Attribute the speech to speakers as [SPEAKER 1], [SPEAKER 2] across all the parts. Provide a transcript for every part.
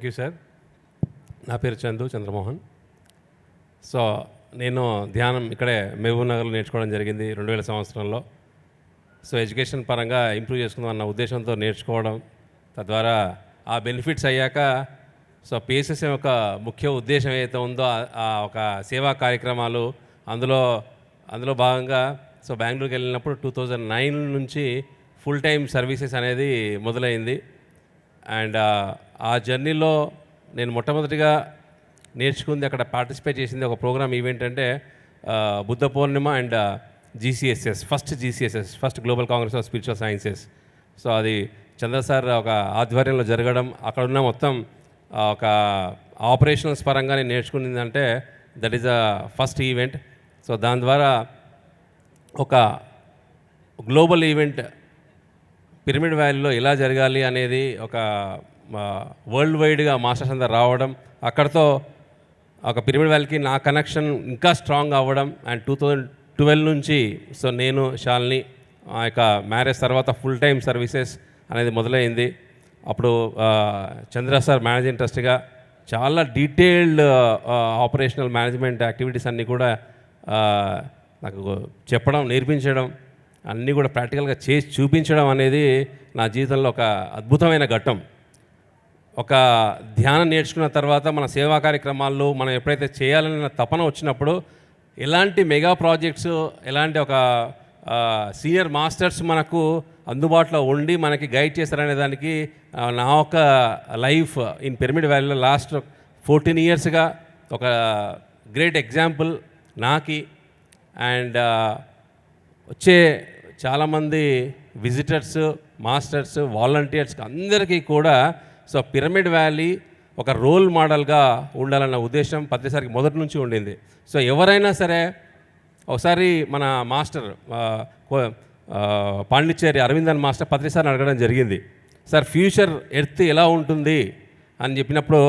[SPEAKER 1] Thank you sir. నా పేరు Chandramohan. So నేను ధ్యానం ఇక్కడే మహబూబ్ నగర్లో నేర్చుకోవడం జరిగింది 2000 సంవత్సరంలో. సో ఎడ్యుకేషన్ పరంగా ఇంప్రూవ్ చేసుకుందాం అన్న ఉద్దేశంతో నేర్చుకోవడం, తద్వారా ఆ బెనిఫిట్స్ అయ్యాక సో పిఎస్ఎస్ఎం యొక్క ముఖ్య ఉద్దేశం ఏదైతే ఉందో ఆ ఒక సేవా కార్యక్రమాలు అందులో భాగంగా సో బెంగళూరుకి వెళ్ళినప్పుడు 2009 నుంచి ఫుల్ టైం సర్వీసెస్ అనేది మొదలైంది. అండ్ ఆ జర్నీలో నేను మొట్టమొదటిగా నేర్చుకుంది, అక్కడ పార్టిసిపేట్ చేసింది ఒక ప్రోగ్రామ్ ఈవెంట్ అంటే Buddha Purnima and GCSS, first global congress of spiritual sciences. So అది చంద్ర సార్ ఒక ఆధ్వర్యంలో జరగడం, అక్కడున్న మొత్తం ఒక ఆపరేషనల్స్ పరంగా నేను నేర్చుకున్నదంటే that is the first event. So దాని ద్వారా ఒక గ్లోబల్ ఈవెంట్ పిరమిడ్ వ్యాలీలో ఎలా జరగాలి అనేది ఒక వరల్డ్ వైడ్గా మాస్టర్స్ అందరు రావడం, అక్కడితో ఒక పిరమిడ్ వ్యాలీకి నా కనెక్షన్ ఇంకా స్ట్రాంగ్ అవ్వడం. అండ్ 2012 నుంచి సో నేను శాలిని ఆ యొక్క మ్యారేజ్ తర్వాత ఫుల్ టైం సర్వీసెస్ అనేది మొదలైంది. అప్పుడు చంద్ర సార్ మేనేజింగ్ ట్రస్ట్గా చాలా డీటెయిల్డ్ ఆపరేషనల్ మేనేజ్మెంట్ యాక్టివిటీస్ అన్నీ కూడా నాకు చెప్పడం, నేర్పించడం, అన్నీ కూడా ప్రాక్టికల్గా చేసి చూపించడం అనేది నా జీవితంలో ఒక అద్భుతమైన ఘట్టం. ఒక ధ్యానం నేర్చుకున్న తర్వాత మన సేవా కార్యక్రమాల్లో మనం ఎప్పుడైతే చేయాలన్న తపన వచ్చినప్పుడు ఎలాంటి మెగా ప్రాజెక్ట్స్, ఎలాంటి ఒక సీనియర్ మాస్టర్స్ మనకు అందుబాటులో ఉండి మనకి గైడ్ చేస్తారనే దానికి నా ఒక లైఫ్ ఇన్ పిరమిడ్ వ్యాలీలో లాస్ట్ 14 ఇయర్స్గా ఒక గ్రేట్ ఎగ్జాంపుల్ నాకి. అండ్ వచ్చే చాలామంది విజిటర్స్, మాస్టర్స్, వాలంటీర్స్కి అందరికీ కూడా సో పిరమిడ్ వ్యాలీ ఒక రోల్ మోడల్గా ఉండాలన్న ఉద్దేశం పత్రిసారికి మొదటి నుంచి ఉండింది. సో ఎవరైనా సరే ఒకసారి మన మాస్టర్ పాండిచ్చేరి అరవిందన్ మాస్టర్ పత్రిసారిని అడగడం జరిగింది, సార్ ఫ్యూచర్ ఎర్త్ ఎలా ఉంటుంది అని చెప్పినప్పుడు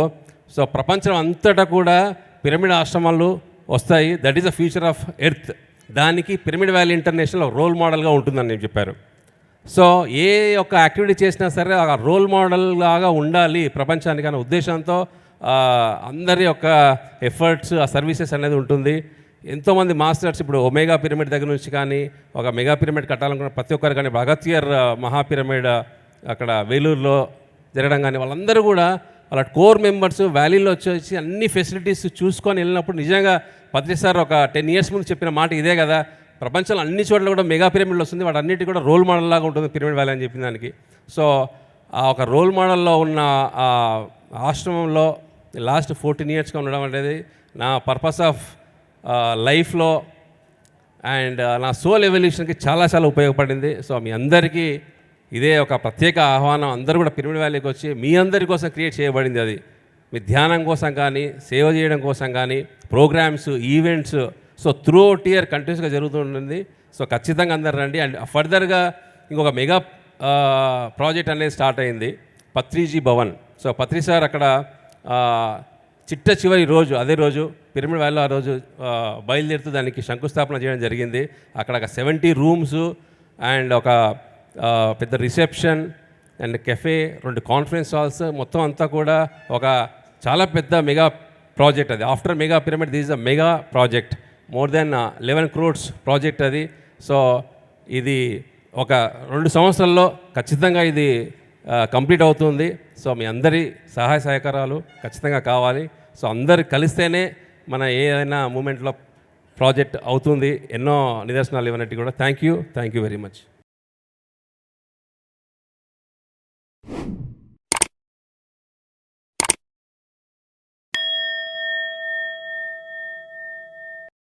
[SPEAKER 1] సో ప్రపంచం అంతటా కూడా పిరమిడ్ ఆశ్రమాలు వస్తాయి, that is the future of earth, దానికి పిరమిడ్ వ్యాలీ ఇంటర్నేషనల్ రోల్ మోడల్గా ఉంటుందని నేను చెప్పారు. సో ఏ ఒక్క యాక్టివిటీ చేసినా సరే ఆ రోల్ మోడల్ లాగా ఉండాలి ప్రపంచానికి అనే ఉద్దేశంతో అందరి యొక్క ఎఫర్ట్స్, ఆ సర్వీసెస్ అనేది ఉంటుంది. ఎంతోమంది మాస్టర్స్ ఇప్పుడు ఒమేగా పిరమిడ్ దగ్గర నుంచి కానీ ఒక మెగా పిరమిడ్ కట్టాలనుకున్న ప్రతి ఒక్కరు కానీ అగత్యర్ మహాపిరమిడ్ అక్కడ వేలూరులో జరగడం కానీ వాళ్ళందరూ కూడా వాళ్ళ కోర్ మెంబర్స్ వ్యాలీలో వచ్చేసి అన్ని ఫెసిలిటీస్ చూసుకొని వెళ్ళినప్పుడు నిజంగా పత్రిసార్ ఒక 10 ఇయర్స్ ముందు చెప్పిన మాట ఇదే కదా, ప్రపంచంలో అన్ని చోట్ల కూడా మెగా పిరమిడ్లు వస్తుంది, వాటి అన్నిటి కూడా రోల్ మోడల్ లాగా ఉంటుంది పిరమిడ్ వ్యాలీ అని చెప్పిన దానికి. సో ఆ ఒక రోల్ మోడల్లో ఉన్న ఆ ఆశ్రమంలో లాస్ట్ 14 ఇయర్స్గా ఉండడం అనేది నా పర్పస్ ఆఫ్ లైఫ్లో అండ్ నా సోల్ ఎవల్యూషన్కి చాలా ఉపయోగపడింది. సో మీ అందరికీ ఇదే ఒక ప్రత్యేక ఆహ్వానం, అందరూ కూడా పిరమిడ్ వ్యాలీకి వచ్చి మీ అందరి కోసం క్రియేట్ చేయబడింది. అది మీ ధ్యానం కోసం కానీ, సేవ చేయడం కోసం కానీ, programs, events so throughout year కంటిన్యూస్గా జరుగుతుంటుంది. సో ఖచ్చితంగా అందరు రండి. అండ్ ఫర్దర్గా ఇంకొక మెగా ప్రాజెక్ట్ అనేది స్టార్ట్ అయింది, పత్రిజీ భవన్. సో పత్రి సార్ అక్కడ చిట్ట చివరి రోజు, అదే రోజు పిరమిడ్ వ్యాలీలో ఆ రోజు బయలుదేరుతూ దానికి శంకుస్థాపన చేయడం జరిగింది. అక్కడ ఒక 70 రూమ్స్ అండ్ ఒక పెద్ద reception and cafe, 2 conference halls, మొత్తం అంతా కూడా ఒక చాలా పెద్ద మెగా ప్రాజెక్ట్ అది. After mega pyramid this is a mega project, more than 11 crores project అది. సో ఇది ఒక 2 సంవత్సరాల్లో ఖచ్చితంగా ఇది కంప్లీట్ అవుతుంది. సో మీ అందరి సహాయ సహకారాలు ఖచ్చితంగా కావాలి. సో అందరు కలిస్తేనే మన ఏదైనా మూమెంట్లో ప్రాజెక్ట్ అవుతుంది. ఎన్నో నిదర్శనాలు ఇవన్నీ కూడా. Thank you very much.